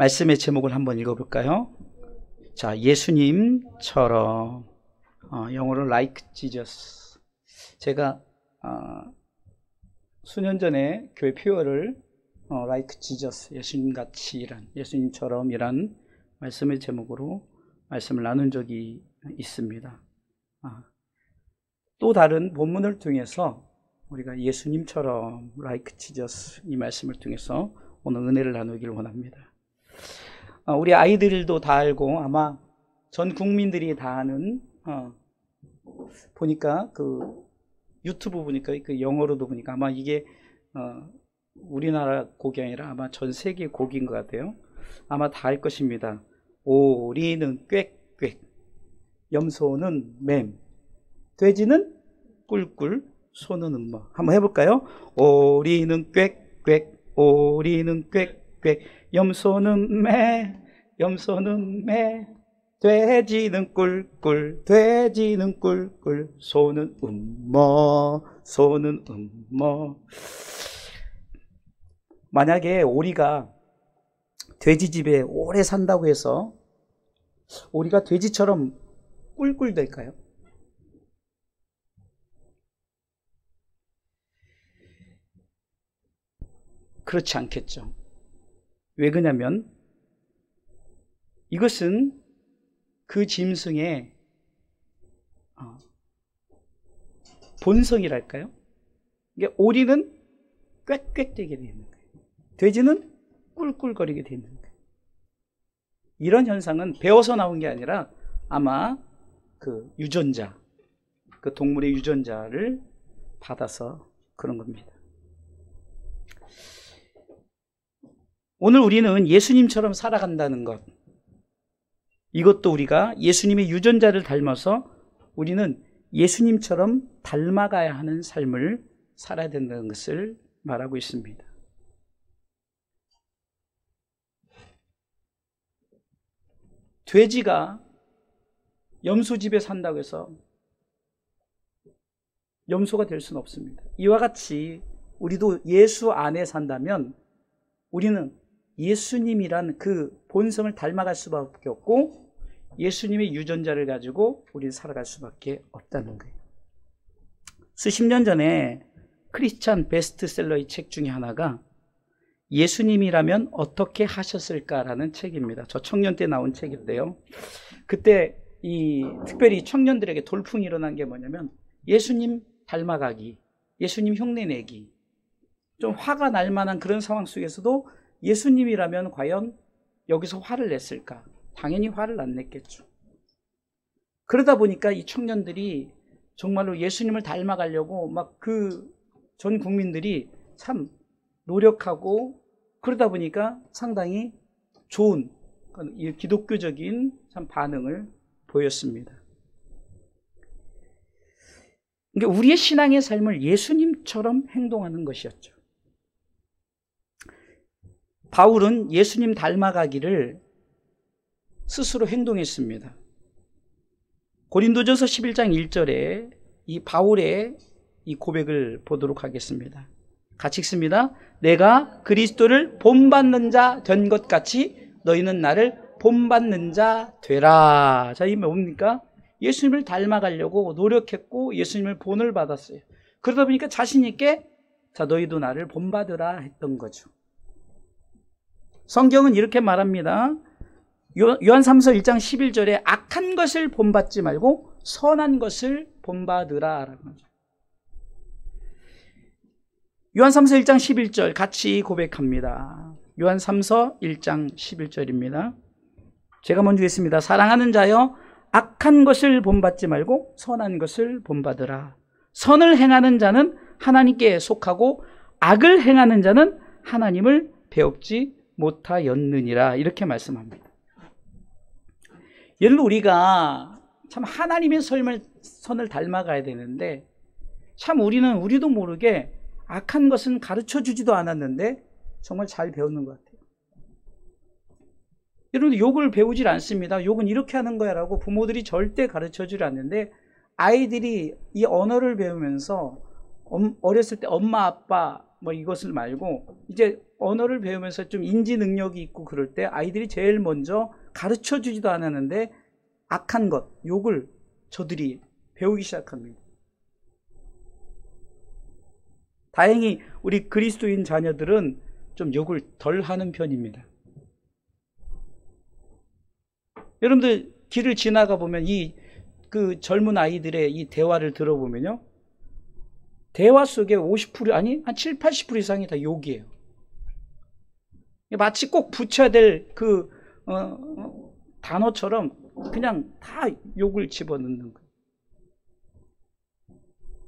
말씀의 제목을 한번 읽어볼까요? 자, 예수님처럼, 영어로 like Jesus. 제가 수년 전에 교회 표어를 like Jesus, 예수님같이란, 예수님처럼이란 말씀의 제목으로 말씀을 나눈 적이 있습니다. 또 다른 본문을 통해서 우리가 예수님처럼 like Jesus 이 말씀을 통해서 오늘 은혜를 나누기를 원합니다. 우리 아이들도 다 알고 아마 전 국민들이 다 아는, 보니까 그 유튜브 보니까 그 영어로도 보니까 아마 이게 우리나라 곡이 아니라 아마 전 세계 곡인 것 같아요. 아마 다 알 것입니다. 오리는 꽥꽥, 염소는 맴, 돼지는 꿀꿀, 소는 음모. 한번 해볼까요? 오리는 꽥꽥, 오리는 꽥꽥, 염소는 매, 염소는 매, 돼지는 꿀꿀, 돼지는 꿀꿀, 소는 음모, 소는 음모. 만약에 오리가 돼지 집에 오래 산다고 해서 오리가 돼지처럼 꿀꿀 될까요? 그렇지 않겠죠. 왜 그러냐면 이것은 그 짐승의 본성이랄까요? 이게 오리는 꽥꽥대게 되어 있는 거예요. 돼지는 꿀꿀거리게 되어 있는 거예요. 이런 현상은 배워서 나온 게 아니라 아마 그 유전자, 그 동물의 유전자를 받아서 그런 겁니다. 오늘 우리는 예수님처럼 살아간다는 것, 이것도 우리가 예수님의 유전자를 닮아서 우리는 예수님처럼 닮아가야 하는 삶을 살아야 된다는 것을 말하고 있습니다. 돼지가 염소 집에 산다고 해서 염소가 될 수는 없습니다. 이와 같이 우리도 예수 안에 산다면 우리는 예수님이란 그 본성을 닮아갈 수밖에 없고 예수님의 유전자를 가지고 우리는 살아갈 수밖에 없다는 거예요. 수십 년 전에 크리스찬 베스트셀러의 책 중에 하나가 예수님이라면 어떻게 하셨을까라는 책입니다. 저 청년 때 나온 책인데요. 그때 특별히 청년들에게 돌풍이 일어난 게 뭐냐면 예수님 닮아가기, 예수님 흉내내기, 좀 화가 날 만한 그런 상황 속에서도 예수님이라면 과연 여기서 화를 냈을까? 당연히 화를 안 냈겠죠. 그러다 보니까 이 청년들이 정말로 예수님을 닮아가려고 막 그 전 국민들이 참 노력하고 그러다 보니까 상당히 좋은 기독교적인 참 반응을 보였습니다. 그러니까 우리의 신앙의 삶을 예수님처럼 행동하는 것이었죠. 바울은 예수님 닮아가기를 스스로 행동했습니다. 고린도전서 11장 1절에 이 바울의 이 고백을 보도록 하겠습니다. 같이 읽습니다. 내가 그리스도를 본받는 자 된 것 같이 너희는 나를 본받는 자 되라. 자, 이게 뭡니까? 예수님을 닮아가려고 노력했고 예수님을 본을 받았어요. 그러다 보니까 자신 있게 자, 너희도 나를 본받으라 했던 거죠. 성경은 이렇게 말합니다. 요한삼서 1장 11절에 악한 것을 본받지 말고 선한 것을 본받으라 라고 하죠. 요한삼서 1장 11절 같이 고백합니다. 요한삼서 1장 11절입니다. 제가 먼저 읽습니다. 사랑하는 자여 악한 것을 본받지 말고 선한 것을 본받으라. 선을 행하는 자는 하나님께 속하고 악을 행하는 자는 하나님을 배웁지 못하였느니라. 이렇게 말씀합니다. 여러분, 우리가 참 하나님의 선을 닮아가야 되는데 참 우리도 모르게 악한 것은 가르쳐주지도 않았는데 정말 잘 배우는 것 같아요. 여러분, 욕을 배우질 않습니다. 욕은 이렇게 하는 거야 라고 부모들이 절대 가르쳐주지 않는데 아이들이 이 언어를 배우면서 어렸을 때 엄마 아빠 뭐 이것을 말고 이제 언어를 배우면서 좀 인지 능력이 있고 그럴 때 아이들이 제일 먼저 가르쳐 주지도 않았는데 악한 것, 욕을 저들이 배우기 시작합니다. 다행히 우리 그리스도인 자녀들은 좀 욕을 덜 하는 편입니다. 여러분들 길을 지나가 보면 그 젊은 아이들의 이 대화를 들어보면요. 대화 속에 50% 아니 한 7, 80% 이상이 다 욕이에요. 마치 꼭 붙여야 될 그 단어처럼 그냥 다 욕을 집어넣는 거예요.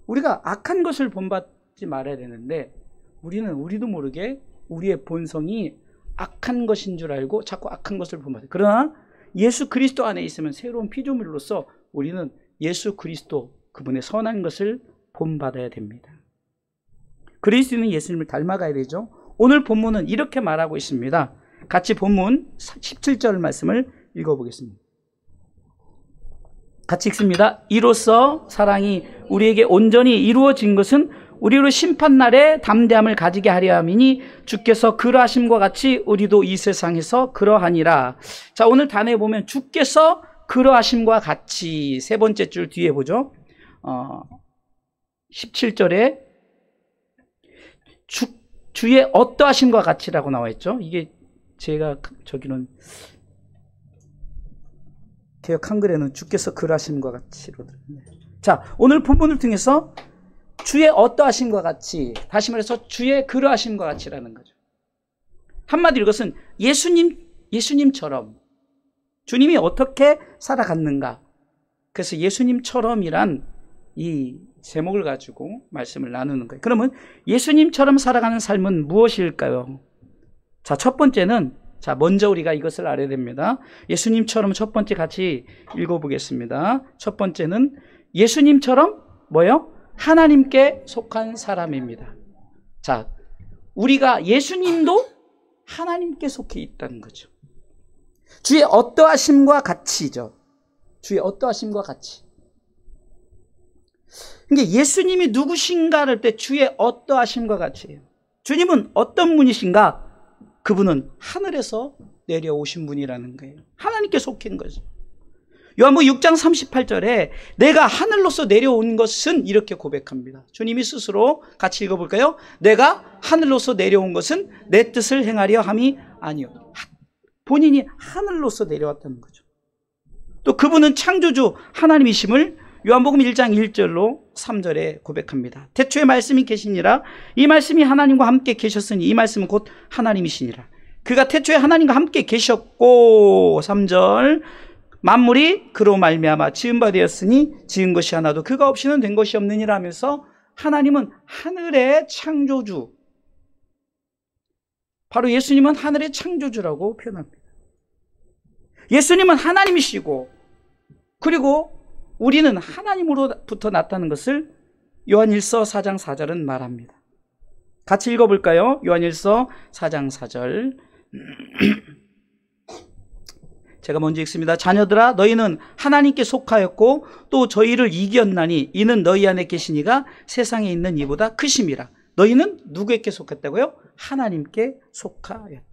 우리가 악한 것을 본받지 말아야 되는데 우리도 모르게 우리의 본성이 악한 것인 줄 알고 자꾸 악한 것을 본받아요. 그러나 예수 그리스도 안에 있으면 새로운 피조물로서 우리는 예수 그리스도 그분의 선한 것을 본받아야 됩니다. 그리스도는 예수님을 닮아가야 되죠. 오늘 본문은 이렇게 말하고 있습니다. 같이 본문 17절 말씀을 읽어보겠습니다. 같이 읽습니다. 이로써 사랑이 우리에게 온전히 이루어진 것은 우리로 심판날에 담대함을 가지게 하려 함이니 주께서 그러하심과 같이 우리도 이 세상에서 그러하니라. 자, 오늘 단어에 보면 주께서 그러하심과 같이 세 번째 줄 뒤에 보죠. 17절에 주의 어떠하심과 같이라고 나와 있죠. 이게 제가 저기는 개역 한글에는 주께서 그러하심과 같이로 들었네요. 자, 오늘 본문을 통해서 주의 어떠하심과 같이, 다시 말해서 주의 그러하심과 같이라는 거죠. 한마디로 이것은 예수님처럼 주님이 어떻게 살아갔는가. 그래서 예수님처럼이란 이 제목을 가지고 말씀을 나누는 거예요. 그러면 예수님처럼 살아가는 삶은 무엇일까요? 자, 첫 번째는 먼저 우리가 이것을 알아야 됩니다. 예수님처럼 첫 번째 같이 읽어보겠습니다. 첫 번째는 예수님처럼 뭐요? 하나님께 속한 사람입니다. 자, 우리가 예수님도 하나님께 속해 있다는 거죠. 주의 어떠하심과 같이죠. 주의 어떠하심과 같이. 그러니까 예수님이 누구신가를 때 주의 어떠하심과 같이예요. 주님은 어떤 분이신가? 그분은 하늘에서 내려오신 분이라는 거예요. 하나님께 속한 거죠. 요한복음 6장 38절에 내가 하늘로서 내려온 것은 이렇게 고백합니다. 주님이 스스로 같이 읽어볼까요? 내가 하늘로서 내려온 것은 내 뜻을 행하려 함이 아니요. 본인이 하늘로서 내려왔다는 거죠. 또 그분은 창조주 하나님이심을 요한복음 1장 1절로 3절에 고백합니다. 태초에 말씀이 계시니라. 이 말씀이 하나님과 함께 계셨으니 이 말씀은 곧 하나님이시니라. 그가 태초에 하나님과 함께 계셨고 3절 만물이 그로 말미암아 지은 바 되었으니 지은 것이 하나도 그가 없이는 된 것이 없느니라 하면서 하나님은 하늘의 창조주, 바로 예수님은 하늘의 창조주라고 표현합니다. 예수님은 하나님이시고 그리고 우리는 하나님으로부터 났다는 것을 요한일서 4장 4절은 말합니다. 같이 읽어볼까요? 요한일서 4장 4절 제가 먼저 읽습니다. 자녀들아 너희는 하나님께 속하였고 또 저희를 이겼나니 이는 너희 안에 계신 이가 세상에 있는 이보다 크심이라. 너희는 누구에게 속했다고요? 하나님께 속하였다.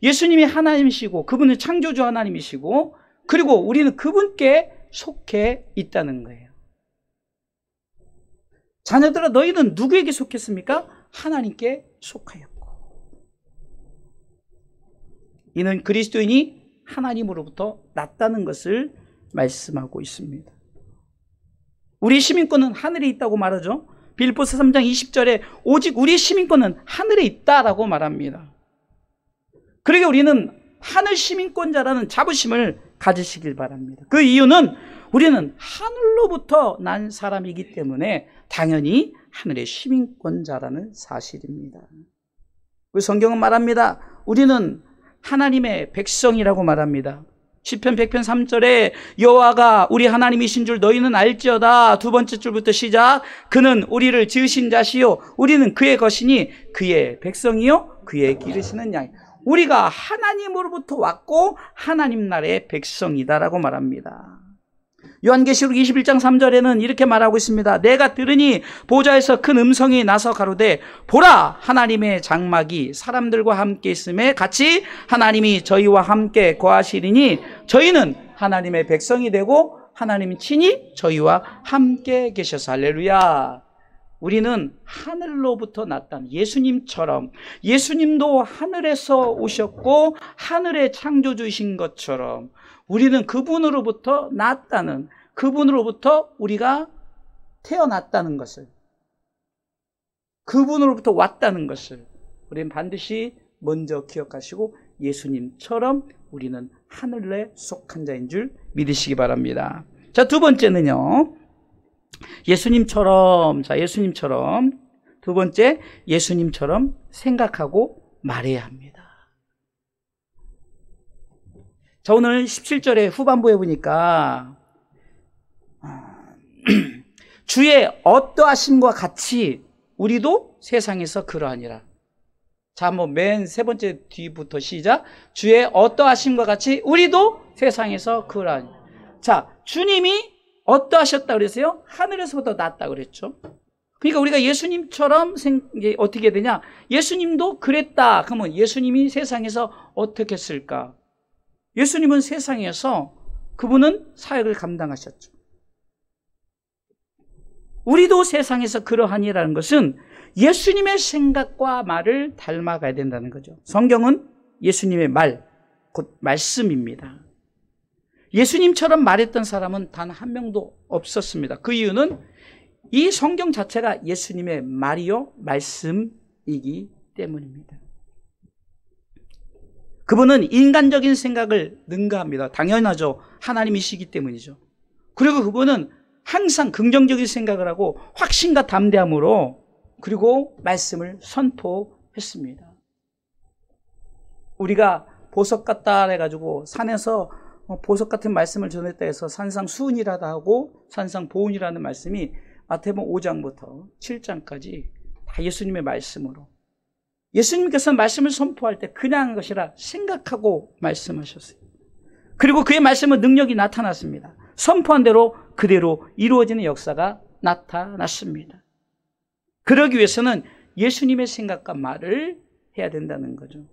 예수님이 하나님이시고 그분은 창조주 하나님이시고 그리고 우리는 그분께 속해 있다는 거예요. 자녀들아 너희는 누구에게 속했습니까? 하나님께 속하였고. 이는 그리스도인이 하나님으로부터 났다는 것을 말씀하고 있습니다. 우리 시민권은 하늘에 있다고 말하죠. 빌립보서 3장 20절에 오직 우리 시민권은 하늘에 있다라고 말합니다. 그러니까 우리는 하늘 시민권자라는 자부심을 가지시길 바랍니다. 그 이유는 우리는 하늘로부터 난 사람이기 때문에 당연히 하늘의 시민권자라는 사실입니다. 그 성경은 말합니다. 우리는 하나님의 백성이라고 말합니다. 시편 100편 3절에 여호와가 우리 하나님이신 줄 너희는 알지어다. 두 번째 줄부터 시작. 그는 우리를 지으신 자시요 우리는 그의 것이니 그의 백성이요 그의 기르시는 양. 우리가 하나님으로부터 왔고 하나님 나라의 백성이다라고 말합니다. 요한계시록 21장 3절에는 이렇게 말하고 있습니다. 내가 들으니 보좌에서 큰 음성이 나서 가로되 보라 하나님의 장막이 사람들과 함께 있음에 같이 하나님이 저희와 함께 거하시리니 저희는 하나님의 백성이 되고 하나님이 친히 저희와 함께 계셔서 할렐루야. 우리는 하늘로부터 났다는 예수님처럼 예수님도 하늘에서 오셨고 하늘의 창조주이신 것처럼 우리는 그분으로부터 났다는 그분으로부터 우리가 태어났다는 것을 그분으로부터 왔다는 것을 우리는 반드시 먼저 기억하시고 예수님처럼 우리는 하늘에 속한 자인 줄 믿으시기 바랍니다. 자, 두 번째는요. 예수님처럼 두 번째 예수님처럼 생각하고 말해야 합니다. 자, 오늘 17절의 후반부에 보니까 주의 어떠하심과 같이 우리도 세상에서 그러하니라. 자, 한번 맨 세 번째 뒤부터 시작. 주의 어떠하심과 같이 우리도 세상에서 그러하니라. 자, 주님이 어떠하셨다 그랬어요? 하늘에서부터 났다 그랬죠. 그러니까 우리가 예수님처럼 어떻게 되냐? 예수님도 그랬다. 그러면 예수님이 세상에서 어떻게 했을까? 예수님은 세상에서 그분은 사역을 감당하셨죠. 우리도 세상에서 그러하니라는 것은 예수님의 생각과 말을 닮아가야 된다는 거죠. 성경은 예수님의 말, 곧 말씀입니다. 예수님처럼 말했던 사람은 단 한 명도 없었습니다. 그 이유는 이 성경 자체가 예수님의 말이요 말씀이기 때문입니다. 그분은 인간적인 생각을 능가합니다. 당연하죠. 하나님이시기 때문이죠. 그리고 그분은 항상 긍정적인 생각을 하고 확신과 담대함으로 그리고 말씀을 선포했습니다. 우리가 보석 같다 해가지고 산에서 보석 같은 말씀을 전했다 해서 산상 수훈이라다 하고 산상 보훈이라는 말씀이 마태복음 5장부터 7장까지 다 예수님의 말씀으로 예수님께서 말씀을 선포할 때 그냥 한 것이라 생각하고 말씀하셨어요. 그리고 그의 말씀은 능력이 나타났습니다. 선포한 대로 그대로 이루어지는 역사가 나타났습니다. 그러기 위해서는 예수님의 생각과 말을 해야 된다는 거죠.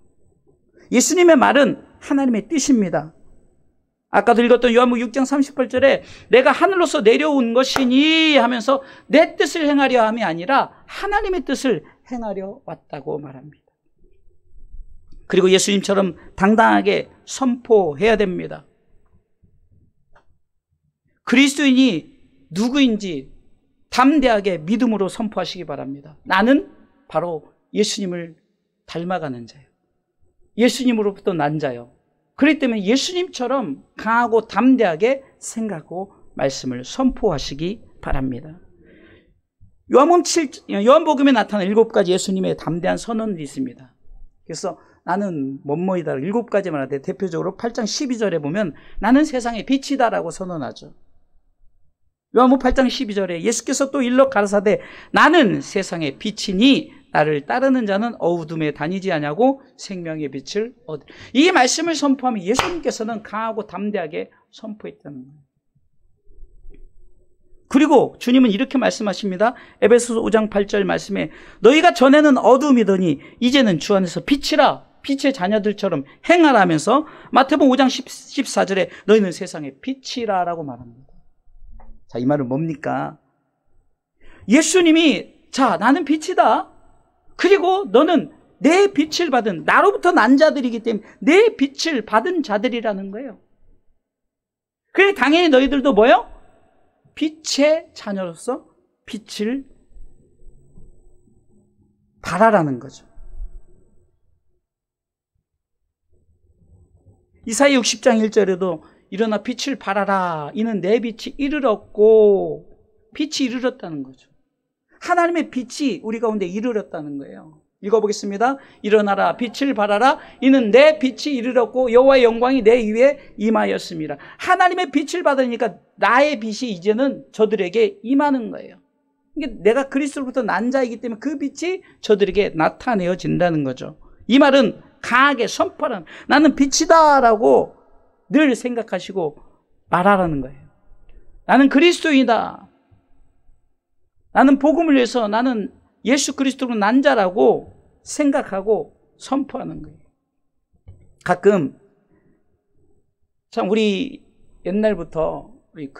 예수님의 말은 하나님의 뜻입니다. 아까도 읽었던 요한복음 6장 38절에 내가 하늘로서 내려온 것이니 하면서 내 뜻을 행하려 함이 아니라 하나님의 뜻을 행하려 왔다고 말합니다. 그리고 예수님처럼 당당하게 선포해야 됩니다. 그리스도인이 누구인지 담대하게 믿음으로 선포하시기 바랍니다. 나는 바로 예수님을 닮아가는 자예요. 예수님으로부터 난 자요. 그렇기 때문에 예수님처럼 강하고 담대하게 생각하고 말씀을 선포하시기 바랍니다. 요한복음에 나타난 7가지 예수님의 담대한 선언이 있습니다. 그래서 나는 뭐뭐이다 7가지 말하되 대표적으로 8장 12절에 보면 나는 세상의 빛이다라고 선언하죠. 요한복음 8장 12절에 예수께서 또 일러 가라사대 나는 세상의 빛이니 나를 따르는 자는 어두움에 다니지 아니하고 생명의 빛을 얻으리라. 이 말씀을 선포하면 예수님께서는 강하고 담대하게 선포했다는 거예요. 그리고 주님은 이렇게 말씀하십니다. 에베소서 5장 8절 말씀에 너희가 전에는 어두움이더니 이제는 주 안에서 빛이라 빛의 자녀들처럼 행하라면서 마태복음 5장 14절에 너희는 세상의 빛이라 라고 말합니다. 자, 이 말은 뭡니까? 예수님이 자 나는 빛이다. 그리고 너는 내 빛을 받은 나로부터 난 자들이기 때문에 내 빛을 받은 자들이라는 거예요. 그래 당연히 너희들도 뭐요? 빛의 자녀로서 빛을 발하라는 거죠. 이사야 60장 1절에도 일어나 빛을 발하라 이는 내 빛이 이르렀고 빛이 이르렀다는 거죠. 하나님의 빛이 우리 가운데 이르렀다는 거예요. 읽어보겠습니다. 일어나라 빛을 발하라 이는 내 빛이 이르렀고 여호와의 영광이 내 위에 임하였습니다. 하나님의 빛을 받으니까 나의 빛이 이제는 저들에게 임하는 거예요. 그러니까 내가 그리스도로부터 난 자이기 때문에 그 빛이 저들에게 나타내어진다는 거죠. 이 말은 강하게 선포하는 나는 빛이다 라고 늘 생각하시고 말하라는 거예요. 나는 그리스도이다. 나는 복음을 위해서 나는 예수 그리스도로 난 자라고 생각하고 선포하는 거예요. 가끔 참 우리 옛날부터 우리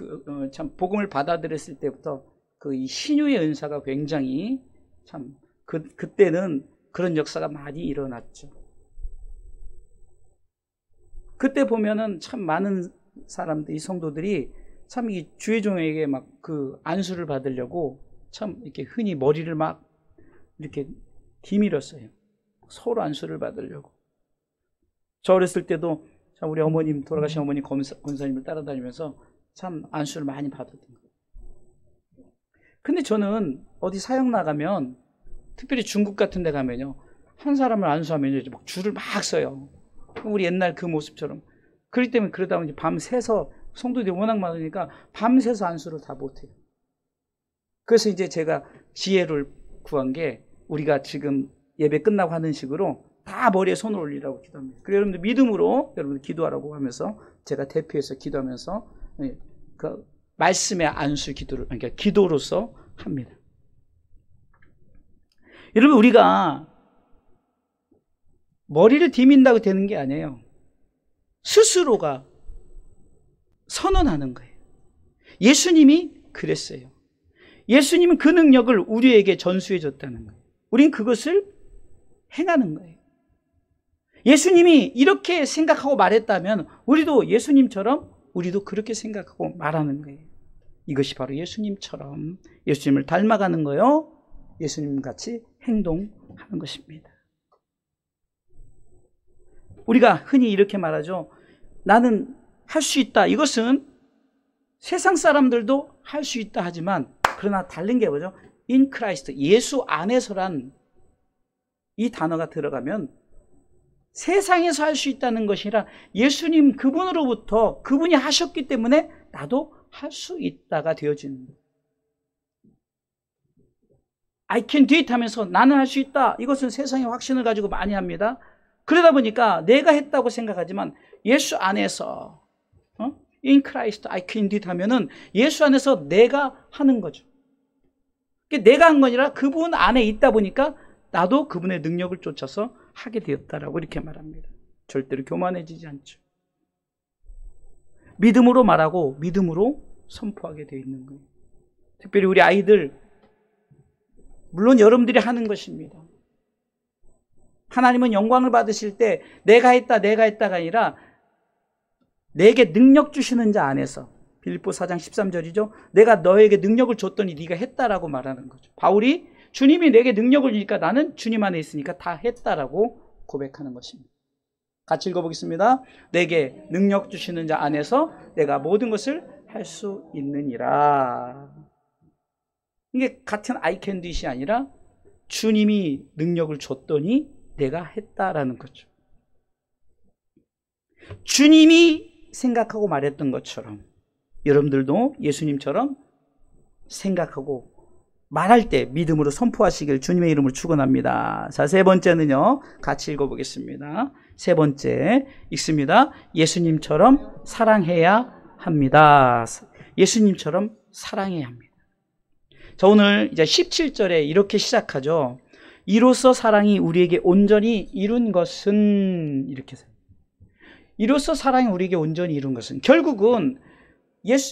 참 복음을 받아들였을 때부터 이 신유의 은사가 굉장히 참 그때는 그런 역사가 많이 일어났죠. 그때 보면은 참 많은 사람들, 이 성도들이 참 이 주의 종에게 막 그 안수를 받으려고 참 이렇게 흔히 머리를 막 이렇게 디밀었어요. 서로 안수를 받으려고. 저 어렸을 때도 참 우리 어머님, 돌아가신 어머니 권사님을 따라다니면서 참 안수를 많이 받았던 거예요. 근데 저는 어디 사역 나가면, 특별히 중국 같은 데 가면요, 한 사람을 안수하면 이제 막 줄을 막 서요. 우리 옛날 그 모습처럼. 그렇기 때문에 그러다 보니 밤새서, 성도들이 워낙 많으니까 밤새서 안수를 다 못해요. 그래서 이제 제가 지혜를 구한 게, 우리가 지금 예배 끝나고 하는 식으로 다 머리에 손을 올리라고 기도합니다. 그리고 여러분들 믿음으로 여러분들 기도하라고 하면서 제가 대표해서 기도하면서 그 말씀의 안수 기도를, 그러니까 기도로서 합니다. 여러분, 우리가 머리를 디민다고 되는 게 아니에요. 스스로가 선언하는 거예요. 예수님이 그랬어요. 예수님은 그 능력을 우리에게 전수해 줬다는 거예요. 우린 그것을 행하는 거예요. 예수님이 이렇게 생각하고 말했다면 우리도 예수님처럼 우리도 그렇게 생각하고 말하는 거예요. 이것이 바로 예수님처럼, 예수님을 닮아가는 거요, 예수님 같이 행동하는 것입니다. 우리가 흔히 이렇게 말하죠. 나는 할 수 있다. 이것은 세상 사람들도 할 수 있다 하지만, 그러나 다른 게 뭐죠? In Christ, 예수 안에서란 이 단어가 들어가면 세상에서 할 수 있다는 것이 아니라 예수님 그분으로부터, 그분이 하셨기 때문에 나도 할 수 있다가 되어지는 거예요. I can do it 하면서 나는 할 수 있다. 이것은 세상의 확신을 가지고 많이 합니다. 그러다 보니까 내가 했다고 생각하지만 예수 안에서 In Christ I can do it 하면은 예수 안에서 내가 하는 거죠. 내가 한 거니라 그분 안에 있다 보니까 나도 그분의 능력을 쫓아서 하게 되었다라고 이렇게 말합니다. 절대로 교만해지지 않죠. 믿음으로 말하고 믿음으로 선포하게 되어 있는 거예요. 특별히 우리 아이들, 물론 여러분들이 하는 것입니다. 하나님은 영광을 받으실 때 내가 했다가 아니라 내게 능력 주시는 자 안에서, 빌립보 4장 13절이죠. 내가 너에게 능력을 줬더니 네가 했다라고 말하는 거죠. 바울이 주님이 내게 능력을 주니까 나는 주님 안에 있으니까 다 했다라고 고백하는 것입니다. 같이 읽어보겠습니다. 내게 능력 주시는 자 안에서 내가 모든 것을 할 수 있느니라. 이게 같은 I can do it이 아니라 주님이 능력을 줬더니 내가 했다라는 거죠. 주님이 생각하고 말했던 것처럼 여러분들도 예수님처럼 생각하고 말할 때 믿음으로 선포하시길 주님의 이름으로 축원합니다. 자, 세 번째는요, 같이 읽어보겠습니다. 세 번째 읽습니다. 예수님처럼 사랑해야 합니다. 예수님처럼 사랑해야 합니다. 자, 오늘 이제 17절에 이렇게 시작하죠. 이로써 사랑이 우리에게 온전히 이룬 것은, 이렇게 해서 이로써 사랑이 우리에게 온전히 이룬 것은, 결국은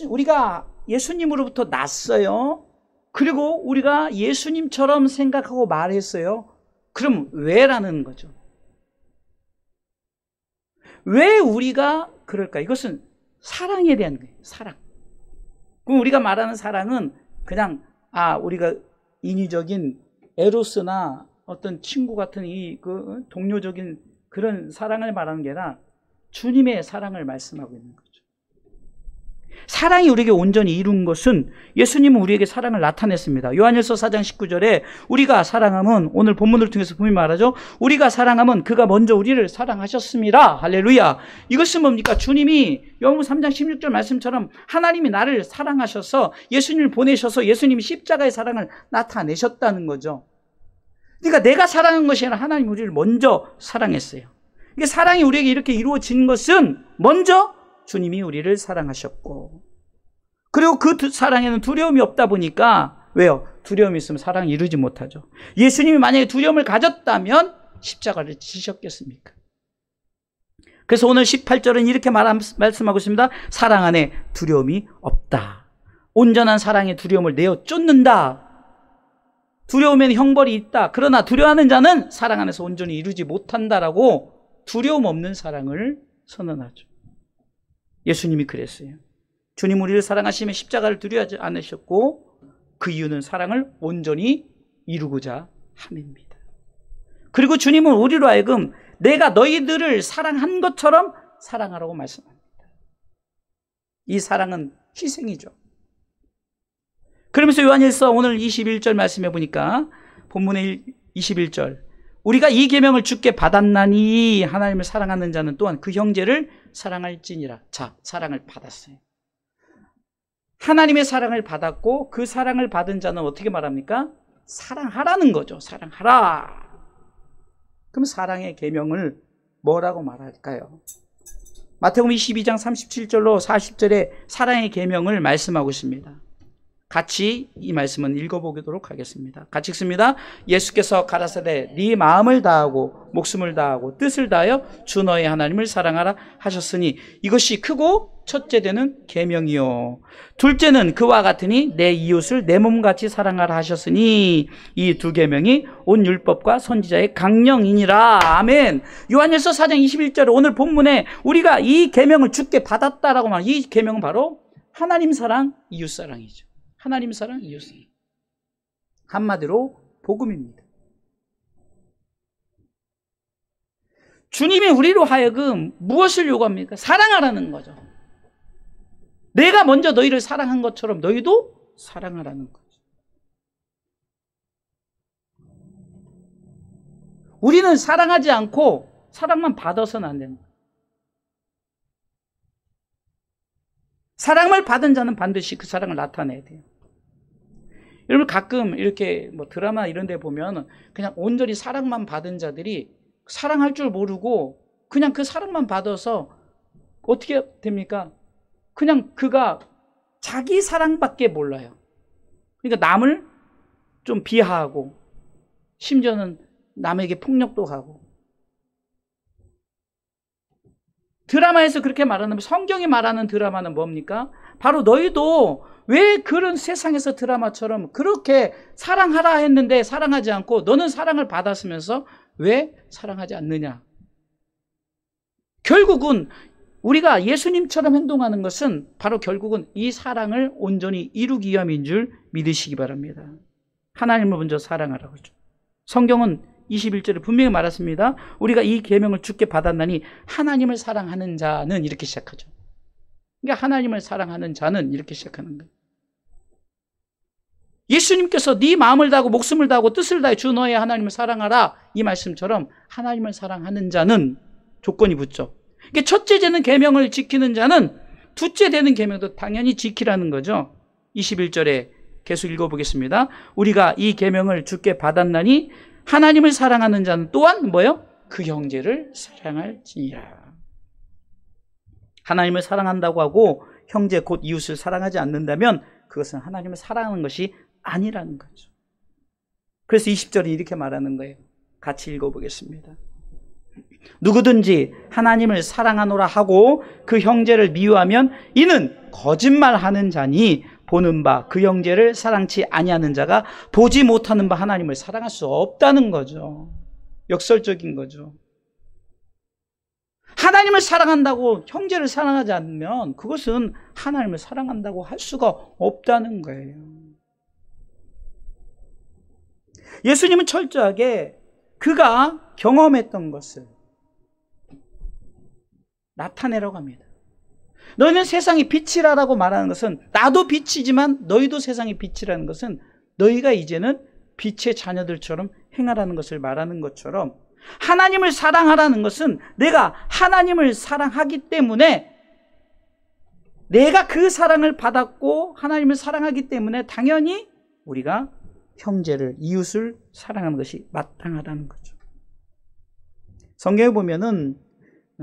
우리가 예수님으로부터 났어요. 그리고 우리가 예수님처럼 생각하고 말했어요. 그럼 왜라는 거죠. 왜 우리가 그럴까? 이것은 사랑에 대한 거예요. 사랑. 그럼 우리가 말하는 사랑은 그냥 우리가 인위적인 에로스나 어떤 친구 같은 그 동료적인 그런 사랑을 말하는 게 아니라 주님의 사랑을 말씀하고 있는 거죠. 사랑이 우리에게 온전히 이룬 것은 예수님은 우리에게 사랑을 나타냈습니다. 요한일서 4장 19절에 우리가 사랑함은, 오늘 본문을 통해서 분명히 말하죠. 우리가 사랑함은 그가 먼저 우리를 사랑하셨습니다. 할렐루야. 이것은 뭡니까? 주님이 요한복음 3장 16절 말씀처럼 하나님이 나를 사랑하셔서 예수님을 보내셔서 예수님이 십자가의 사랑을 나타내셨다는 거죠. 그러니까 내가 사랑한 것이 아니라 하나님이 우리를 먼저 사랑했어요. 이게 사랑이 우리에게 이렇게 이루어진 것은 먼저 주님이 우리를 사랑하셨고, 그리고 그 사랑에는 두려움이 없다 보니까 왜요? 두려움이 있으면 사랑을 이루지 못하죠. 예수님이 만약에 두려움을 가졌다면 십자가를 지셨겠습니까? 그래서 오늘 18절은 이렇게 말씀하고 있습니다. 사랑 안에 두려움이 없다. 온전한 사랑의 두려움을 내어 쫓는다. 두려움에는 형벌이 있다. 그러나 두려워하는 자는 사랑 안에서 온전히 이루지 못한다라고 두려움 없는 사랑을 선언하죠. 예수님이 그랬어요. 주님 우리를 사랑하시며 십자가를 두려워하지 않으셨고 그 이유는 사랑을 온전히 이루고자 함입니다. 그리고 주님은 우리로 하여금 내가 너희들을 사랑한 것처럼 사랑하라고 말씀합니다. 이 사랑은 희생이죠. 그러면서 요한일서 오늘 21절 말씀해 보니까 본문의 21절 우리가 이 계명을 주께 받았나니 하나님을 사랑하는 자는 또한 그 형제를 사랑할지니라. 자, 사랑을 받았어요. 하나님의 사랑을 받았고 그 사랑을 받은 자는 어떻게 말합니까? 사랑하라는 거죠. 사랑하라. 그럼 사랑의 계명을 뭐라고 말할까요? 마태복음 22장 37절로 40절에 사랑의 계명을 말씀하고 있습니다. 같이 이 말씀은 읽어보도록 하겠습니다. 같이 읽습니다. 예수께서 가라사대 네 마음을 다하고 목숨을 다하고 뜻을 다하여 주 너의 하나님을 사랑하라 하셨으니 이것이 크고 첫째 되는 계명이요 둘째는 그와 같으니 내 이웃을 내 몸같이 사랑하라 하셨으니 이 두 계명이 온 율법과 선지자의 강령이니라. 아멘. 요한일서 4장 21절에 오늘 본문에 우리가 이 계명을 주께 받았다라고 말하는 이 계명은 바로 하나님 사랑, 이웃 사랑이죠. 하나님 사랑, 이웃 사랑. 한마디로 복음입니다. 주님이 우리로 하여금 무엇을 요구합니까? 사랑하라는 거죠. 내가 먼저 너희를 사랑한 것처럼 너희도 사랑하라는 거죠. 우리는 사랑하지 않고 사랑만 받아서는 안 됩니다. 사랑을 받은 자는 반드시 그 사랑을 나타내야 돼요. 여러분 가끔 이렇게 뭐 드라마 이런 데 보면 그냥 온전히 사랑만 받은 자들이 사랑할 줄 모르고 그냥 그 사랑만 받아서 어떻게 됩니까? 그냥 그가 자기 사랑밖에 몰라요. 그러니까 남을 좀 비하하고 심지어는 남에게 폭력도 하고. 드라마에서 그렇게 말하는 성경이 말하는 드라마는 뭡니까? 바로 너희도 왜 그런 세상에서 드라마처럼 그렇게 사랑하라 했는데 사랑하지 않고 너는 사랑을 받았으면서 왜 사랑하지 않느냐? 결국은 우리가 예수님처럼 행동하는 것은 바로 결국은 이 사랑을 온전히 이루기 위함인 줄 믿으시기 바랍니다. 하나님을 먼저 사랑하라고 하죠. 성경은 21절에 분명히 말했습니다. 우리가 이 계명을 주께 받았나니 하나님을 사랑하는 자는 이렇게 시작하죠. 그러니까 하나님을 사랑하는 자는 이렇게 시작하는 거예요. 예수님께서 네 마음을 다하고 목숨을 다하고 뜻을 다해 주 너의 하나님을 사랑하라 이 말씀처럼 하나님을 사랑하는 자는 조건이 붙죠. 그러니까 첫째 되는 계명을 지키는 자는 둘째 되는 계명도 당연히 지키라는 거죠. 21절에 계속 읽어보겠습니다. 우리가 이 계명을 주께 받았나니 하나님을 사랑하는 자는 또한 뭐예요? 그 형제를 사랑할지니라. 하나님을 사랑한다고 하고 형제 곧 이웃을 사랑하지 않는다면 그것은 하나님을 사랑하는 것이 아니라는 거죠. 그래서 20절이 이렇게 말하는 거예요. 같이 읽어보겠습니다. 누구든지 하나님을 사랑하노라 하고 그 형제를 미워하면 이는 거짓말하는 자니 보는 바 그 형제를 사랑치 아니하는 자가 보지 못하는 바 하나님을 사랑할 수 없다는 거죠. 역설적인 거죠. 하나님을 사랑한다고 형제를 사랑하지 않으면 그것은 하나님을 사랑한다고 할 수가 없다는 거예요. 예수님은 철저하게 그가 경험했던 것을 나타내라고 합니다. 너희는 세상의 빛이라고 말하는 것은 나도 빛이지만 너희도 세상의 빛이라는 것은 너희가 이제는 빛의 자녀들처럼 행하라는 것을 말하는 것처럼 하나님을 사랑하라는 것은 내가 하나님을 사랑하기 때문에 내가 그 사랑을 받았고 하나님을 사랑하기 때문에 당연히 우리가 형제를 이웃을 사랑하는 것이 마땅하다는 거죠. 성경에 보면은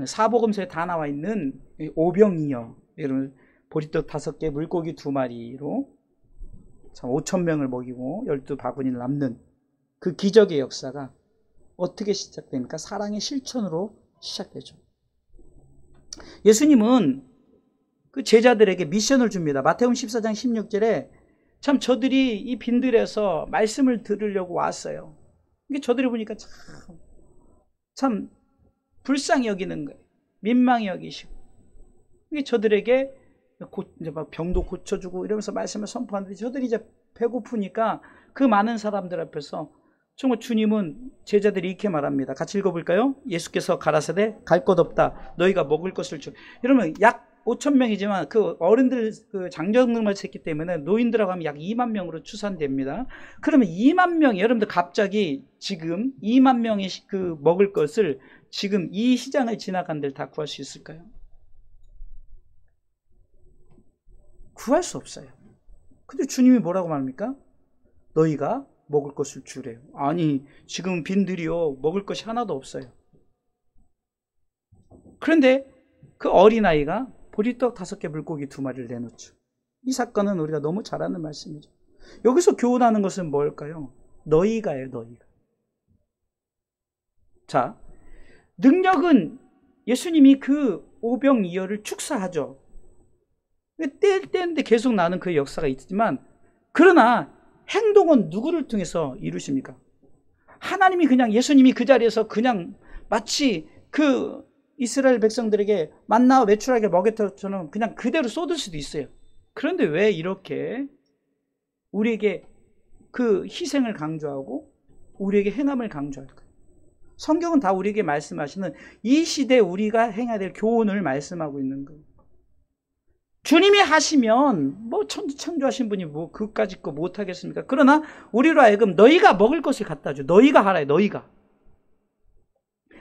사복음서에 다 나와 있는 오병이어, 여러분 보리떡 5개, 물고기 2마리로 참 5,000명을 먹이고 12바구니를 남는 그 기적의 역사가 어떻게 시작됩니까? 사랑의 실천으로 시작되죠. 예수님은 그 제자들에게 미션을 줍니다. 마태복음 14장 16절에 참 저들이 이 빈들에서 말씀을 들으려고 왔어요. 이게 저들이 보니까 참 불쌍히 여기는 거예요. 민망히 여기시고. 이게 저들에게 이제 막 병도 고쳐주고 이러면서 말씀을 선포하는데 저들이 이제 배고프니까 그 많은 사람들 앞에서 정말 주님은 제자들이 이렇게 말합니다. 같이 읽어볼까요? 예수께서 가라사대 갈 것 없다. 너희가 먹을 것을 주. 이러면 약 5,000명이지만 그 어른들, 그 장정들만 했기 때문에 노인들하고 하면 약 2만 명으로 추산됩니다. 그러면 2만 명이, 여러분들 갑자기 지금 2만 명이 그 먹을 것을 지금 이 시장을 지나간 데를 다 구할 수 있을까요? 구할 수 없어요. 근데 주님이 뭐라고 말합니까? 너희가 먹을 것을 주래요. 아니, 지금 빈들이요, 먹을 것이 하나도 없어요. 그런데 그 어린아이가 보리떡 5개, 물고기 2마리를 내놓죠. 이 사건은 우리가 너무 잘 아는 말씀이죠. 여기서 교훈하는 것은 뭘까요? 너희가예요, 너희가. 자, 능력은 예수님이 그 오병이어를 축사하죠. 때인데 계속 나는 그 역사가 있지만, 그러나 행동은 누구를 통해서 이루십니까? 하나님이 그냥, 예수님이 그 자리에서 그냥 마치 그 이스라엘 백성들에게 만나와 메추라기를 먹였던 그냥 그대로 쏟을 수도 있어요. 그런데 왜 이렇게 우리에게 그 희생을 강조하고 우리에게 행함을 강조할까요? 성경은 다 우리에게 말씀하시는 이 시대에 우리가 행해야 될 교훈을 말씀하고 있는 거예요. 주님이 하시면 뭐 창조하신 분이 뭐 그까짓 거 못하겠습니까? 그러나 우리로 하여금 너희가 먹을 것을 갖다 줘. 너희가 하라. 너희가.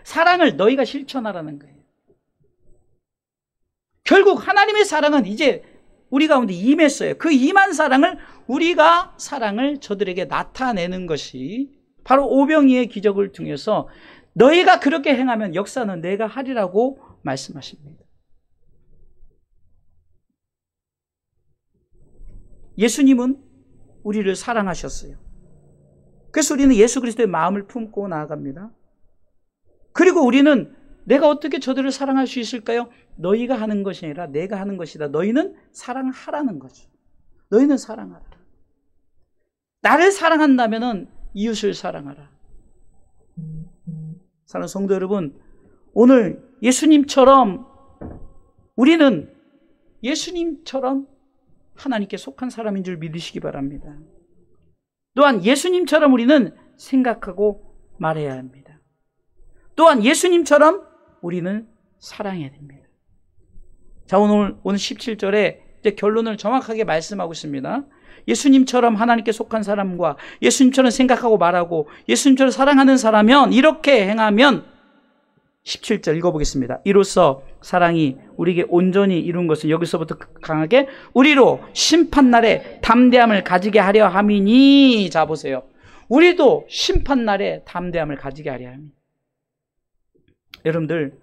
사랑을 너희가 실천하라는 거예요. 결국 하나님의 사랑은 이제 우리 가운데 임했어요. 그 임한 사랑을 우리가 사랑을 저들에게 나타내는 것이 바로 오병이의 기적을 통해서 너희가 그렇게 행하면 역사는 내가 하리라고 말씀하십니다. 예수님은 우리를 사랑하셨어요. 그래서 우리는 예수 그리스도의 마음을 품고 나아갑니다. 그리고 우리는 내가 어떻게 저들을 사랑할 수 있을까요? 너희가 하는 것이 아니라 내가 하는 것이다. 너희는 사랑하라는 거죠. 너희는 사랑하라. 나를 사랑한다면 이웃을 사랑하라. 사랑하는 성도 여러분, 오늘 예수님처럼 우리는 예수님처럼 하나님께 속한 사람인 줄 믿으시기 바랍니다. 또한 예수님처럼 우리는 생각하고 말해야 합니다. 또한 예수님처럼 우리는 사랑해야 됩니다. 자, 오늘 17절에 이제 결론을 정확하게 말씀하고 있습니다. 예수님처럼 하나님께 속한 사람과 예수님처럼 생각하고 말하고 예수님처럼 사랑하는 사람이면 이렇게 행하면 17절 읽어보겠습니다. 이로써 사랑이 우리에게 온전히 이룬 것은 여기서부터 강하게 우리로 심판날에 담대함을 가지게 하려 함이니. 자, 보세요. 우리도 심판날에 담대함을 가지게 하려 함이니. 여러분들,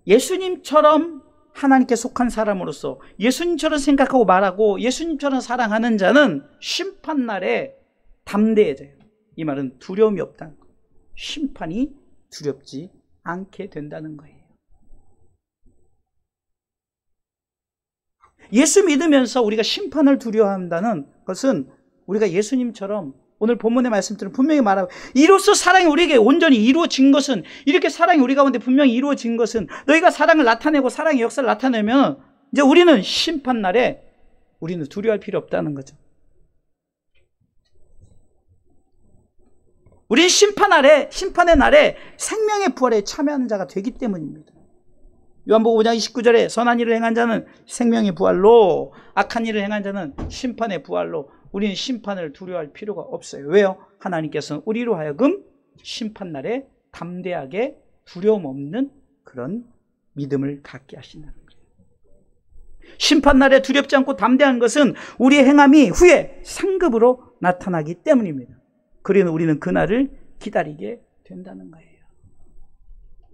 예수님처럼 하나님께 속한 사람으로서 예수님처럼 생각하고 말하고 예수님처럼 사랑하는 자는 심판날에 담대해져요. 이 말은 두려움이 없다는 거예요. 심판이 두렵지 않게 된다는 거예요. 예수 믿으면서 우리가 심판을 두려워한다는 것은 우리가 예수님처럼 오늘 본문의 말씀들은 분명히 말하고 이로써 사랑이 우리에게 온전히 이루어진 것은, 이렇게 사랑이 우리 가운데 분명히 이루어진 것은, 너희가 사랑을 나타내고 사랑의 역사를 나타내면 이제 우리는 심판날에 우리는 두려워할 필요 없다는 거죠. 우리는 심판의 날에 생명의 부활에 참여하는 자가 되기 때문입니다. 요한복음 5장 29절에 선한 일을 행한 자는 생명의 부활로, 악한 일을 행한 자는 심판의 부활로, 우리는 심판을 두려워할 필요가 없어요. 왜요? 하나님께서는 우리로 하여금 심판날에 담대하게 두려움 없는 그런 믿음을 갖게 하신다는 거예요. 심판날에 두렵지 않고 담대한 것은 우리의 행함이 후에 상급으로 나타나기 때문입니다. 그러니 우리는 그날을 기다리게 된다는 거예요.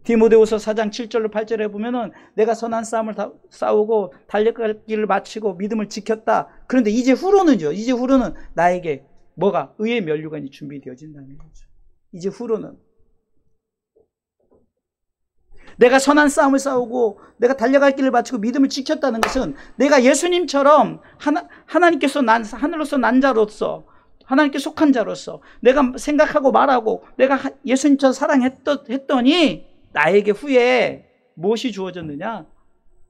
디모데후서 4장 7절로 8절에 보면은 내가 선한 싸움을 싸우고 달려갈 길을 마치고 믿음을 지켰다. 그런데 이제 후로는 나에게 뭐가? 의의 면류관이 준비되어진다는 거죠. 이제 후로는 내가 선한 싸움을 싸우고 내가 달려갈 길을 마치고 믿음을 지켰다는 것은 내가 예수님처럼 하나님께서 하늘로서 난 자로서 하나님께 속한 자로서 내가 생각하고 말하고 내가 예수님처럼 사랑했더니 나에게 후에 무엇이 주어졌느냐?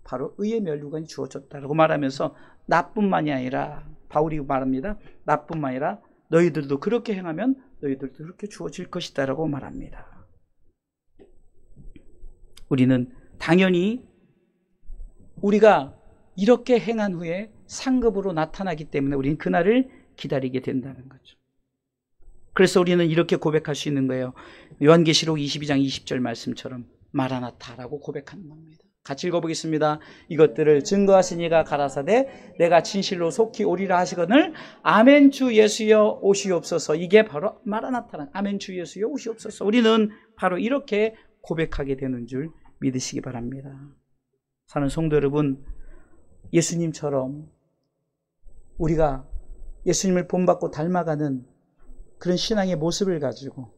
바로 의의 면류관이 주어졌다라고 말하면서 나뿐만이 아니라 바울이 말합니다. 나뿐만 아니라 너희들도 그렇게 행하면 너희들도 그렇게 주어질 것이다 라고 말합니다. 우리는 당연히 우리가 이렇게 행한 후에 상급으로 나타나기 때문에 우리는 그날을 기다리게 된다는 거죠. 그래서 우리는 이렇게 고백할 수 있는 거예요. 요한계시록 22장 20절 말씀처럼 마라나타라고 고백하는 겁니다. 같이 읽어보겠습니다. 이것들을 증거하시니가 가라사대 내가 진실로 속히 오리라 하시거늘 아멘 주 예수여 오시옵소서. 이게 바로 마라나타는 아멘 주 예수여 오시옵소서. 우리는 바로 이렇게 고백하게 되는 줄 믿으시기 바랍니다. 사는 성도 여러분, 예수님처럼 우리가 예수님을 본받고 닮아가는 그런 신앙의 모습을 가지고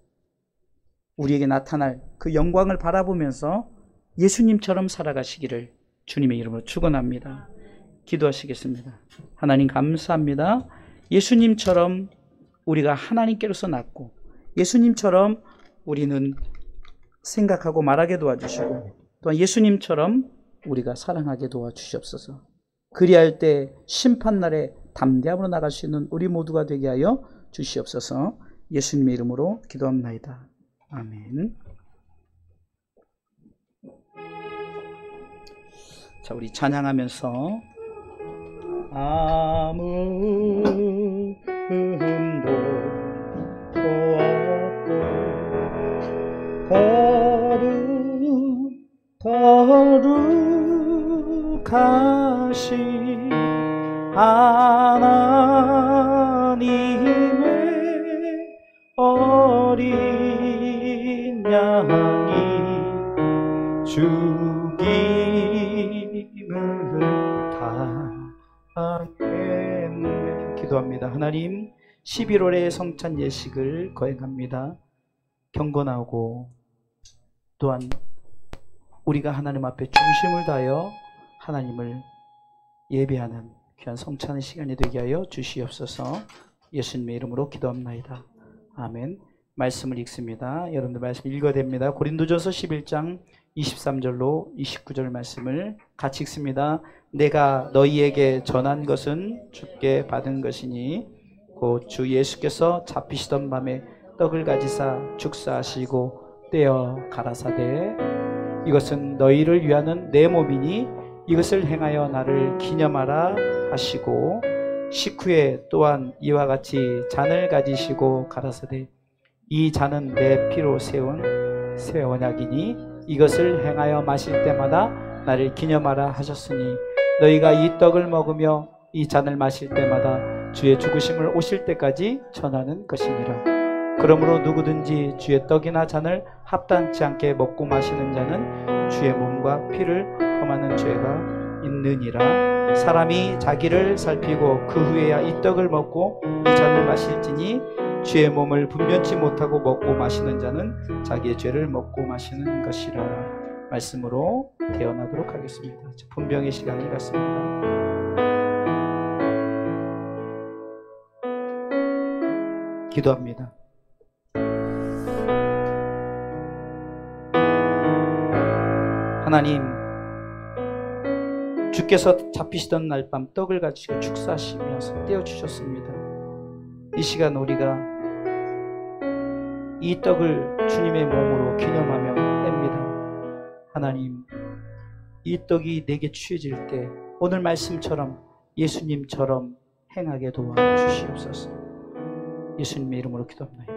우리에게 나타날 그 영광을 바라보면서 예수님처럼 살아가시기를 주님의 이름으로 축원합니다. 기도하시겠습니다. 하나님 감사합니다. 예수님처럼 우리가 하나님께로서 났고 예수님처럼 우리는 생각하고 말하게 도와주시고 또한 예수님처럼 우리가 사랑하게 도와주시옵소서. 그리할 때 심판날에 담대함으로 나갈 수 있는 우리 모두가 되게 하여 주시옵소서. 예수님의 이름으로 기도합나이다. 아멘. 자, 우리 찬양하면서 아무 흠도 거룩하신 하나님의 어린 양이 죽임을 당했네. 기도합니다. 하나님, 11월의 성찬 예식을 거행합니다. 경건하고 또한 우리가 하나님 앞에 중심을 다하여 하나님을 예배하는 귀한 성찬의 시간이 되게 하여 주시옵소서. 예수님의 이름으로 기도합나이다. 아멘. 말씀을 읽습니다. 여러분들 말씀 읽어야 됩니다. 고린도전서 11장 23절로 29절 말씀을 같이 읽습니다. 내가 너희에게 전한 것은 주께 받은 것이니 곧 주 예수께서 잡히시던 밤에 떡을 가지사 축사하시고 떼어 가라사대 이것은 너희를 위하는 내 몸이니 이것을 행하여 나를 기념하라 하시고 식후에 또한 이와 같이 잔을 가지시고 가라사대 이 잔은 내 피로 세운 새 언약이니 이것을 행하여 마실 때마다 나를 기념하라 하셨으니 너희가 이 떡을 먹으며 이 잔을 마실 때마다 주의 죽으심을 오실 때까지 전하는 것이니라. 그러므로 누구든지 주의 떡이나 잔을 합당치 않게 먹고 마시는 자는 주의 몸과 피를 험하는 죄가 있느니라. 사람이 자기를 살피고 그 후에야 이 떡을 먹고 이 잔을 마실지니 주의 몸을 분변치 못하고 먹고 마시는 자는 자기의 죄를 먹고 마시는 것이라. 말씀으로 대언하도록 하겠습니다. 분병의 시간을 갖습니다. 기도합니다. 하나님, 주께서 잡히시던 날 밤 떡을 가지고 축사하시면서 떼어주셨습니다. 이 시간 우리가 이 떡을 주님의 몸으로 기념하며 뗍니다. 하나님, 이 떡이 내게 취해질 때 오늘 말씀처럼 예수님처럼 행하게 도와주시옵소서. 예수님의 이름으로 기도합니다.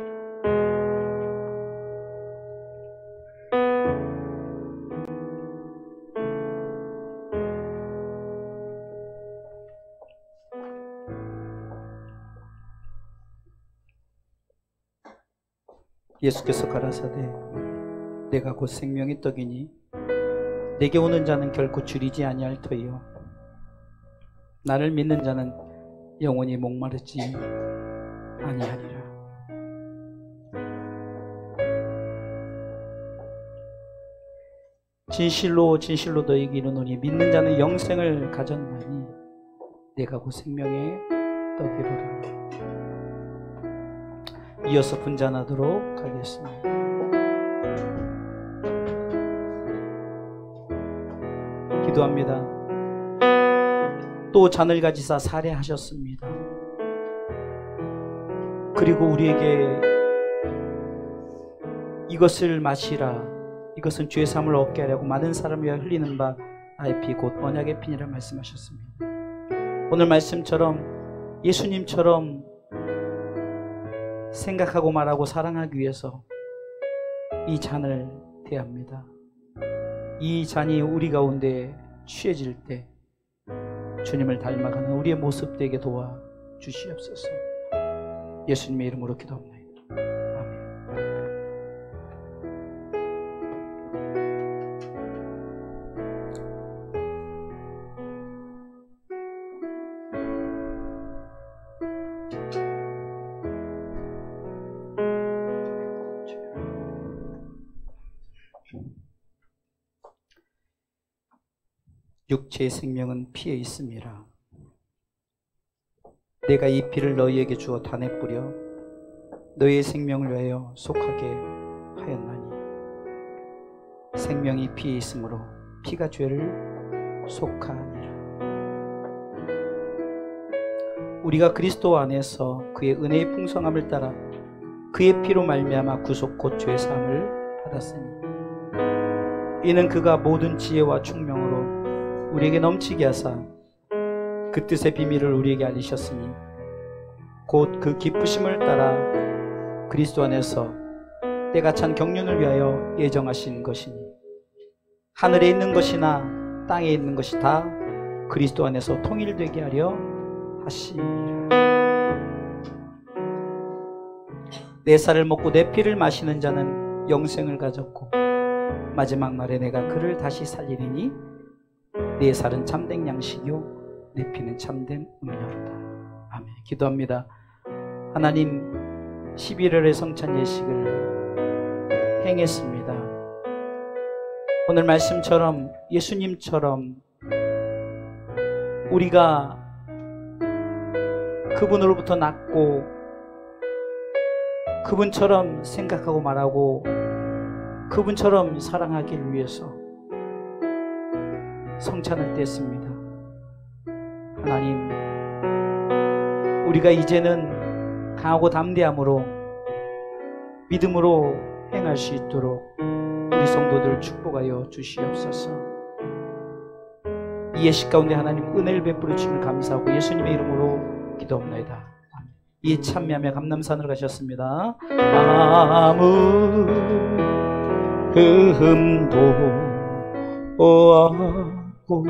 예수께서 가라사대 내가 곧 생명의 떡이니 내게 오는 자는 결코 줄이지 아니할 터이요 나를 믿는 자는 영원히 목마르지 아니하리라. 진실로 진실로 너희에게 이르노니 믿는 자는 영생을 가졌나니 내가 곧 생명의 떡이로라. 이어서 분잔하도록 하겠습니다. 기도합니다. 또 잔을 가지사 살해하셨습니다. 그리고 우리에게 이것을 마시라, 이것은 죄사함을 얻게 하려고 많은 사람을 위하여 흘리는 바 나의 피 곧 언약의 피니라 말씀하셨습니다. 오늘 말씀처럼 예수님처럼 생각하고 말하고 사랑하기 위해서 이 잔을 대합니다. 이 잔이 우리 가운데 취해질 때 주님을 닮아가는 우리의 모습 되게 도와주시옵소서. 예수님의 이름으로 기도합니다. 아멘. 육체의 생명은 피에 있음이라. 내가 이 피를 너희에게 주어 단에 뿌려 너희의 생명을 위하여 속하게 하였나니 생명이 피에 있으므로 피가 죄를 속하니라. 우리가 그리스도 안에서 그의 은혜의 풍성함을 따라 그의 피로 말미암아 구속 곧 죄 사함을 받았으니 이는 그가 모든 지혜와 총명으로 우리에게 넘치게 하사 그 뜻의 비밀을 우리에게 알리셨으니 곧 그 기쁘심을 따라 그리스도 안에서 때가 찬 경륜을 위하여 예정하신 것이니 하늘에 있는 것이나 땅에 있는 것이 다 그리스도 안에서 통일되게 하려 하시니라. 내 살을 먹고 내 피를 마시는 자는 영생을 가졌고 마지막 날에 내가 그를 다시 살리리니 내 살은 참된 양식이요 내 피는 참된 음료로다. 아멘. 기도합니다. 하나님, 11월의 성찬 예식을 행했습니다. 오늘 말씀처럼 예수님처럼 우리가 그분으로부터 낳고 그분처럼 생각하고 말하고 그분처럼 사랑하길 위해서 성찬을 뗐습니다. 하나님, 우리가 이제는 강하고 담대함으로 믿음으로 행할 수 있도록 우리 성도들 축복하여 주시옵소서. 이 예식 가운데 하나님 은혜를 베풀어 주시면 감사하고 예수님의 이름으로 기도합니다. 이에 참여하며 감람산으로 가셨습니다. 아무 흠도 없고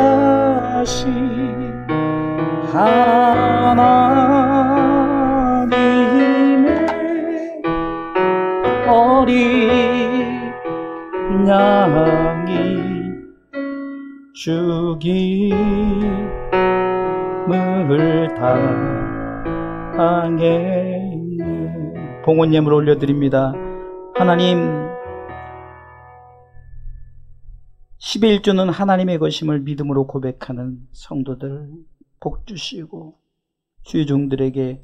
거룩하신 하나님의 어린 양이 죽임을 당했네. 봉헌 예물 올려드립니다. 하나님, 11조는 하나님의 것임을 믿음으로 고백하는 성도들 복 주시고 주의 종들에게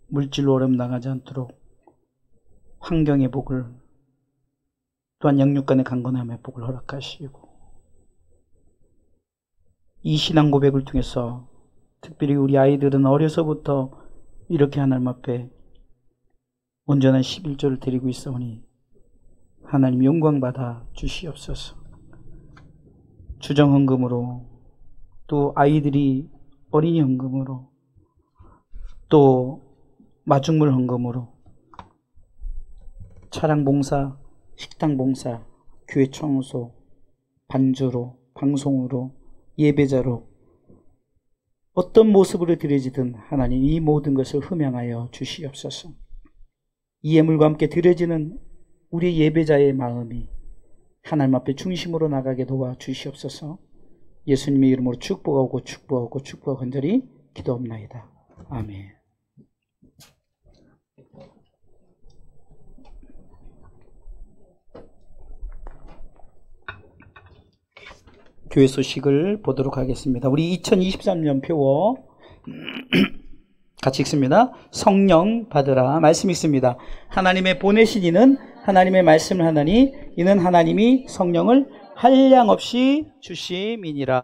물질로 어려움 나가지 않도록 환경의 복을 또한 영육간의 강건함의 복을 허락하시고 이 신앙 고백을 통해서 특별히 우리 아이들은 어려서부터 이렇게 하나님 앞에 온전한 11조를 드리고 있사오니 하나님 영광 받아 주시옵소서. 주정헌금으로 또 아이들이 어린이 헌금으로 또 마중물 헌금으로 차량 봉사, 식당 봉사, 교회 청소, 반주로, 방송으로, 예배자로 어떤 모습으로 드려지든 하나님 이 모든 것을 흠양하여 주시옵소서. 이 예물과 함께 드려지는 우리 예배자의 마음이 하나님 앞에 중심으로 나가게 도와 주시옵소서. 예수님의 이름으로 축복하고 축복하고 축복하고 간절히 기도합나이다. 아멘. 교회 소식을 보도록 하겠습니다. 우리 2023년 표어 같이 읽습니다. 성령 받으라. 말씀 읽습니다. 하나님의 보내신 이는 하나님의 말씀을 하나니 이는 하나님이 성령을 한량없이 주심이니라.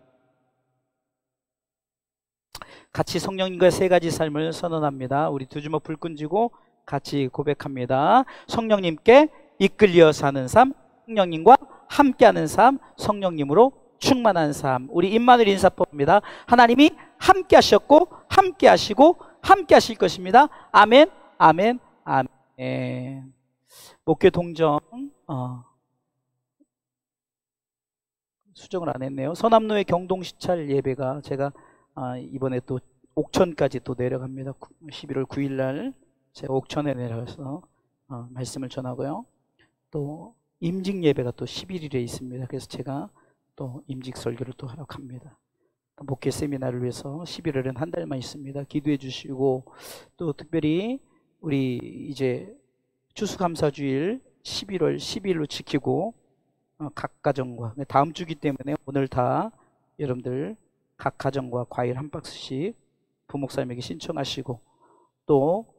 같이 성령님과 세 가지 삶을 선언합니다. 우리 두 주먹 불 끈지고 같이 고백합니다. 성령님께 이끌려 사는 삶, 성령님과 함께하는 삶, 성령님으로 충만한 삶. 우리 임마누엘 인사법입니다. 하나님이 함께 하셨고 함께 하시고 함께 하실 것입니다. 아멘, 아멘, 아멘. 목회 동정 수정을 안 했네요. 서남로의 경동시찰 예배가 제가 이번에 또 옥천까지 또 내려갑니다. 11월 9일 날 제가 옥천에 내려가서 말씀을 전하고요. 또 임직 예배가 또 11일에 있습니다. 그래서 제가 또 임직 설교를 또 하러 갑니다. 목회 세미나를 위해서 11월은 한 달만 있습니다. 기도해 주시고, 또 특별히 우리 이제 추수감사주일 11월 12일로 지키고 각 가정과 다음 주기 때문에 오늘 다 여러분들 각 가정과 과일 한 박스씩 부목사님에게 신청하시고, 또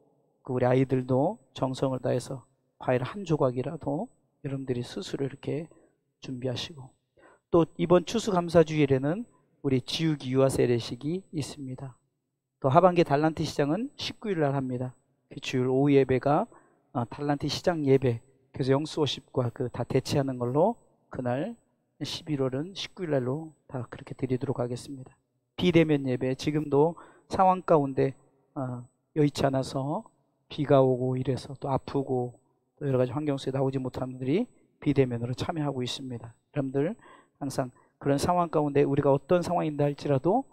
우리 아이들도 정성을 다해서 과일 한 조각이라도 여러분들이 스스로 이렇게 준비하시고, 또 이번 추수감사주일에는 우리 지우기 유아 세례식이 있습니다. 또 하반기 달란트 시장은 19일 날 합니다. 그 주일 오후 예배가 달란트 시장 예배, 그래서 영수오십과 다 대체하는 걸로 그날 11월은 19일 날로 다 그렇게 드리도록 하겠습니다. 비대면 예배, 지금도 상황 가운데 여의치 않아서 비가 오고 이래서 또 아프고 또 여러 가지 환경 속에 나오지 못한 분들이 비대면으로 참여하고 있습니다. 여러분들 항상 그런 상황 가운데 우리가 어떤 상황인다 할지라도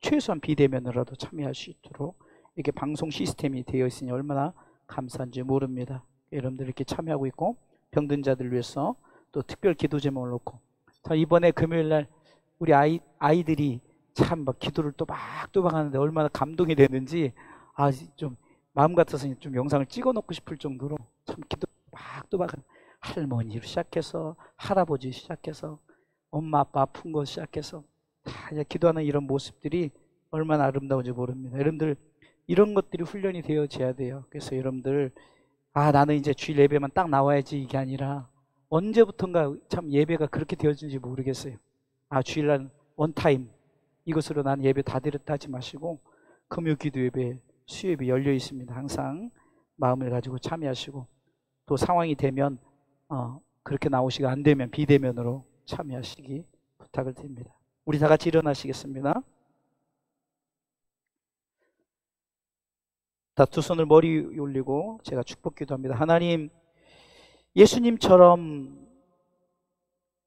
최소한 비대면으로라도 참여할 수 있도록 이렇게 방송 시스템이 되어 있으니 얼마나 감사한지 모릅니다. 여러분들 이렇게 참여하고 있고, 병든 자들 위해서 또 특별 기도 제목을 놓고, 자, 이번에 금요일 날 우리 아이들이 참 막 기도를 또박또박 하는데 얼마나 감동이 되는지 좀 마음 같아서 좀 영상을 찍어 놓고 싶을 정도로 참 기도 또박또박 할머니로 시작해서 할아버지 시작해서 엄마 아빠 아픈 거 시작해서 다 기도하는 이런 모습들이 얼마나 아름다운지 모릅니다. 여러분들 이런 것들이 훈련이 되어져야 돼요. 그래서 여러분들 나는 이제 주일 예배만 딱 나와야지 이게 아니라 언제부턴가 참 예배가 그렇게 되어진지 모르겠어요. 주일날 원타임 이것으로 난 예배 다 드렸다 하지 마시고 금요 기도 예배, 수요 예배 열려 있습니다. 항상 마음을 가지고 참여하시고, 또 상황이 되면 그렇게 나오시가 안 되면 비대면으로 참여하시기 부탁을 드립니다. 우리 다 같이 일어나시겠습니다. 다 두 손을 머리 올리고 제가 축복 기도합니다. 하나님, 예수님처럼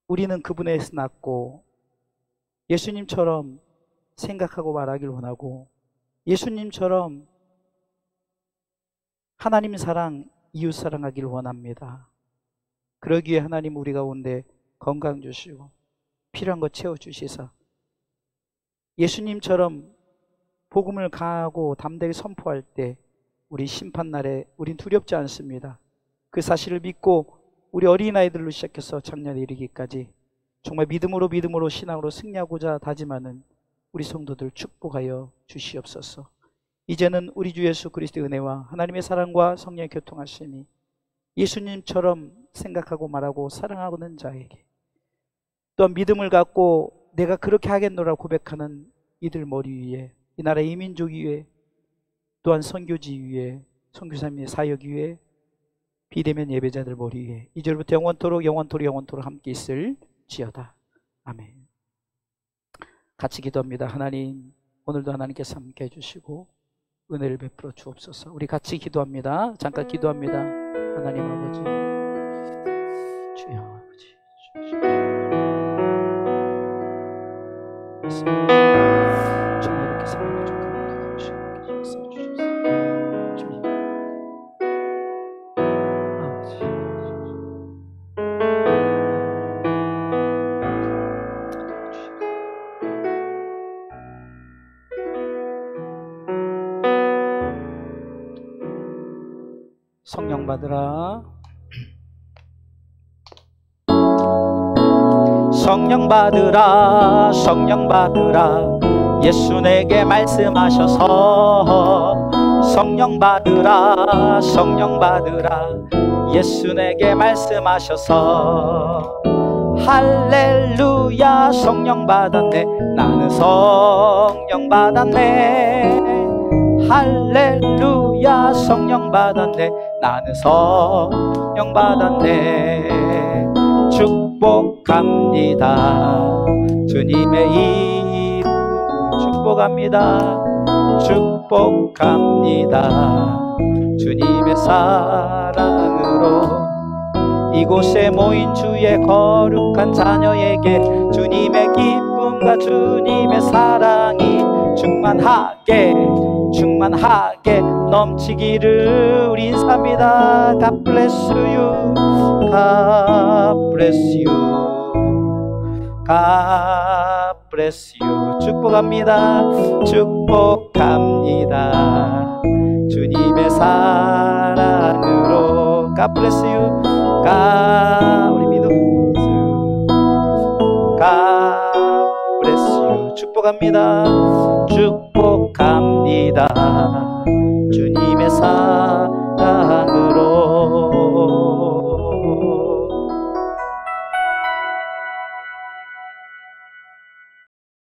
우리는 그분에서 낳고 예수님처럼 생각하고 말하길 원하고, 예수님처럼 하나님 사랑, 이웃 사랑하길 원합니다. 그러기에 하나님 우리 가운데 건강 주시고 필요한 것 채워주시사 예수님처럼 복음을 강하고 담대하게 선포할 때 우리 심판날에 우린 두렵지 않습니다. 그 사실을 믿고 우리 어린아이들로 시작해서 작년에 이르기까지 정말 믿음으로 신앙으로 승리하고자 다짐하는 우리 성도들 축복하여 주시옵소서. 이제는 우리 주 예수 그리스도의 은혜와 하나님의 사랑과 성령의 교통하심이 예수님처럼 생각하고 말하고 사랑하는 자에게, 또한 믿음을 갖고 내가 그렇게 하겠노라 고백하는 이들 머리 위에, 이 나라의 이민족 위에, 또한 선교지 위에, 선교사님의 사역 위에, 비대면 예배자들 머리 위에 이제부터 영원토록 함께 있을지어다. 아멘. 같이 기도합니다. 하나님, 오늘도 하나님께서 함께 해주시고 은혜를 베풀어 주옵소서. 우리 같이 기도합니다. 잠깐 기도합니다. 하나님 아버지, 주여 아버지, 정말 성령 받으라. 성령 받으라. 성령 받으라. 예수 내게 말씀하셔서 성령 받으라. 성령 받으라. 예수 내게 말씀하셔서 할렐루야. 성령 받았네. 나는 성령 받았네. 할렐루야. 성령 받았네. 나는 성령 받았네. 축복합니다. 주님의 이름 축복합니다. 축복합니다. 주님의 사랑으로 이곳에 모인 주의 거룩한 자녀에게 주님의 기쁨과 주님의 사랑이 충만하게 넘치기를 우리 인사합니다. God bless you. God bless you. God bless you. 축복합니다. 축복합니다. 주님의 사랑으로 God bless you. God, 우리 믿음. God bless you. 축복합니다. 축복합니다.